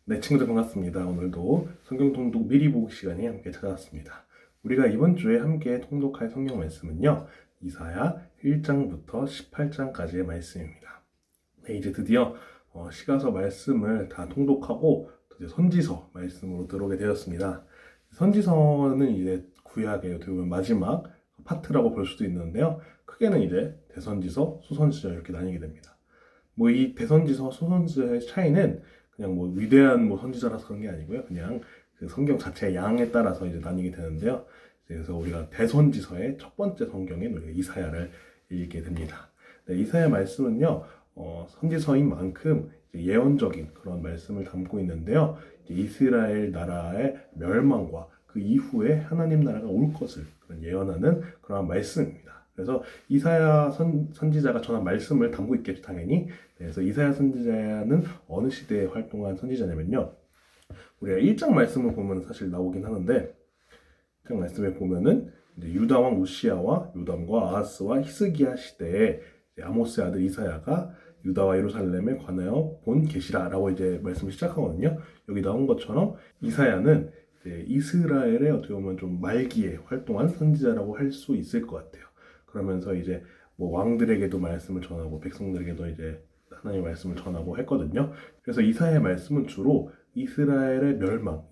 네, 친구들 반갑습니다. 오늘도 성경 통독 미리 보기 시간이 함께 찾아왔습니다. 우리가 이번 주에 함께 통독할 성경 말씀은요, 이사야 1장부터 18장까지의 말씀입니다. 네, 이제 드디어 시가서 말씀을 다 통독하고 이제 선지서 말씀으로 들어오게 되었습니다. 선지서는 이제 구약의 어떻게 보면 마지막 파트라고 볼 수도 있는데요. 크게는 이제 대선지서, 소선지서 이렇게 나뉘게 됩니다. 뭐 이 대선지서, 소선지서의 차이는 그냥 뭐 위대한 뭐 선지자라서 그런 게 아니고요. 그냥 그 성경 자체의 양에 따라서 이제 나뉘게 되는데요. 그래서 우리가 대선지서의 첫 번째 성경인 우리가 이사야를 읽게 됩니다. 네, 이사야 말씀은요, 선지서인 만큼 예언적인 그런 말씀을 담고 있는데요. 이스라엘 나라의 멸망과 그 이후에 하나님 나라가 올 것을 그런 예언하는 그런 말씀입니다. 그래서 이사야 선지자가 전한 말씀을 담고 있겠죠, 당연히. 그래서 이사야 선지자는 어느 시대에 활동한 선지자냐면요. 우리가 1장 말씀을 보면 사실 나오긴 하는데, 1장 말씀에 보면은 이제 유다 왕 우시야와 요담과 아하스와 히스기야 시대에 아모스의 아들 이사야가 유다와 예루살렘에 관하여 본 계시라라고 이제 말씀을 시작하거든요. 여기 나온 것처럼 이사야는 이스라엘의 어떻게 보면 좀 말기에 활동한 선지자라고 할 수 있을 것 같아요. 그러면서 이제 뭐 왕들에게도 말씀을 전하고 백성들에게도 이제 하나님의 말씀을 전하고 했거든요. 그래서 이사야의 말씀은 주로 이스라엘의 멸망,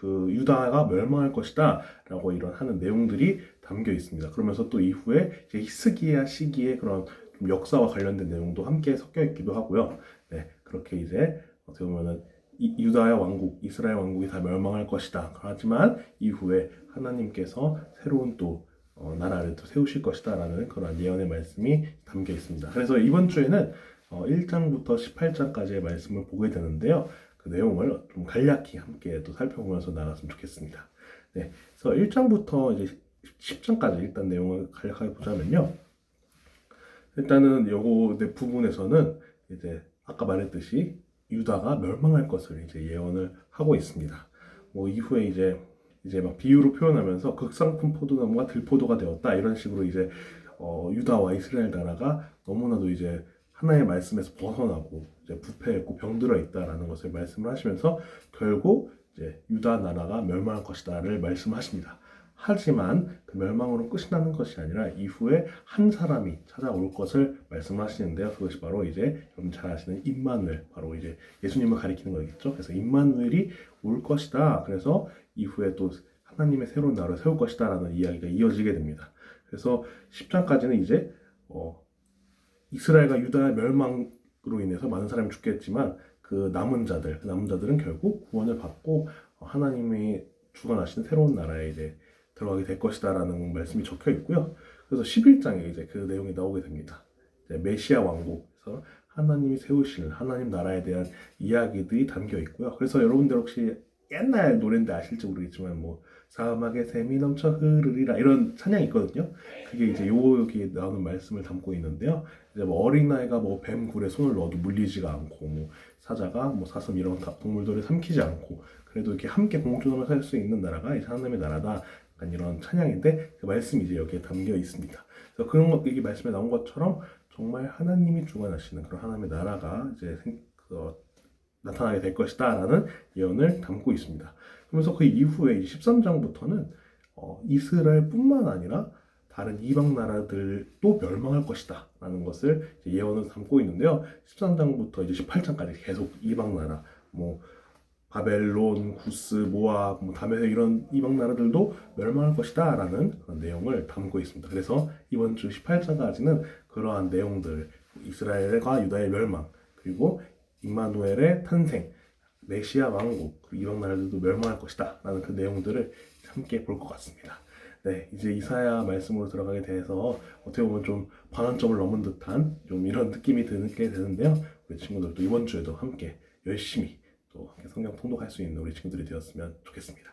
그 유다가 멸망할 것이다 라고 이런 하는 내용들이 담겨 있습니다. 그러면서 또 이후에 이제 히스기야 시기의 그런 좀 역사와 관련된 내용도 함께 섞여 있기도 하고요. 네, 그렇게 이제 어떻게 보면은 유다의 왕국, 이스라엘 왕국이 다 멸망할 것이다. 하지만 이후에 하나님께서 새로운 또 나라를 또 세우실 것이다 라는 그런 예언의 말씀이 담겨 있습니다. 그래서 이번 주에는 1장부터 18장까지의 말씀을 보게 되는데요. 그 내용을 좀 간략히 함께 또 살펴보면서 나갔으면 좋겠습니다. 네, 그래서 1장부터 이제 10장까지 일단 내용을 간략하게 보자면요. 일단은 요거 부분에서는 이제 아까 말했듯이 유다가 멸망할 것을 이제 예언을 하고 있습니다. 뭐 이후에 이제 막 비유로 표현하면서 극상품 포도나무가 들포도가 되었다 이런 식으로 이제 유다와 이스라엘 나라가 너무나도 이제 하나의 말씀에서 벗어나고 이제 부패했고 병들어 있다라는 것을 말씀을 하시면서 결국 이제 유다 나라가 멸망할 것이다를 말씀하십니다. 하지만 그 멸망으로 끝이 나는 것이 아니라 이후에 한 사람이 찾아올 것을 말씀하시는데요. 그것이 바로 이제 여러분 잘 아시는 임마누엘, 바로 이제 예수님을 가리키는 거겠죠. 그래서 임마누엘이 올 것이다. 그래서 이후에 또 하나님의 새로운 나라를 세울 것이다 라는 이야기가 이어지게 됩니다. 그래서 10장까지는 이제 이스라엘과 유다의 멸망으로 인해서 많은 사람이 죽겠지만 그 남은 자들은 결국 구원을 받고 하나님이 주관하시는 새로운 나라에 이제 들어가게 될 것이다 라는 말씀이 적혀 있고요. 그래서 11장에 이제 그 내용이 나오게 됩니다. 메시아 왕국에서 하나님이 세우실 하나님 나라에 대한 이야기들이 담겨 있고요. 그래서 여러분들 혹시 옛날 노래인데 아실지 모르겠지만 뭐 사막에 샘이 넘쳐 흐르리라 이런 찬양이 있거든요. 그게 이제 여기 나오는 말씀을 담고 있는데요. 이제 뭐 어린아이가 뭐 뱀 굴에 손을 넣어도 물리지가 않고 뭐 사자가 뭐 사슴 이런 동물들을 삼키지 않고 그래도 이렇게 함께 공존하며 살 수 있는 나라가 이제 하나님의 나라다. 약간 이런 찬양인데 그 말씀이 이제 여기에 담겨 있습니다. 그래서 그런 것 여기 말씀에 나온 것처럼 정말 하나님이 주관하시는 그런 하나님의 나라가 이제 나타나게 될 것이다라는 예언을 담고 있습니다. 그러면서 그 이후에 13장부터는 이스라엘뿐만 아니라 다른 이방 나라들도 멸망할 것이다라는 것을 예언을 담고 있는데요. 13장부터 이제 18장까지 계속 이방 나라, 뭐 바벨론, 구스, 모압, 뭐 다메섹 이런 이방 나라들도 멸망할 것이다라는 그런 내용을 담고 있습니다. 그래서 이번 주 18장까지는 그러한 내용들, 이스라엘과 유다의 멸망, 그리고 임마누엘의 탄생, 메시아 왕국, 이방 나라들도 멸망할 것이다 라는 그 내용들을 함께 볼 것 같습니다. 네, 이제 이사야 말씀으로 들어가게 돼서 어떻게 보면 좀 반환점을 넘은 듯한 좀 이런 느낌이 들게 되는데요. 우리 친구들도 이번 주에도 함께 열심히 또 성경 통독할 수 있는 우리 친구들이 되었으면 좋겠습니다.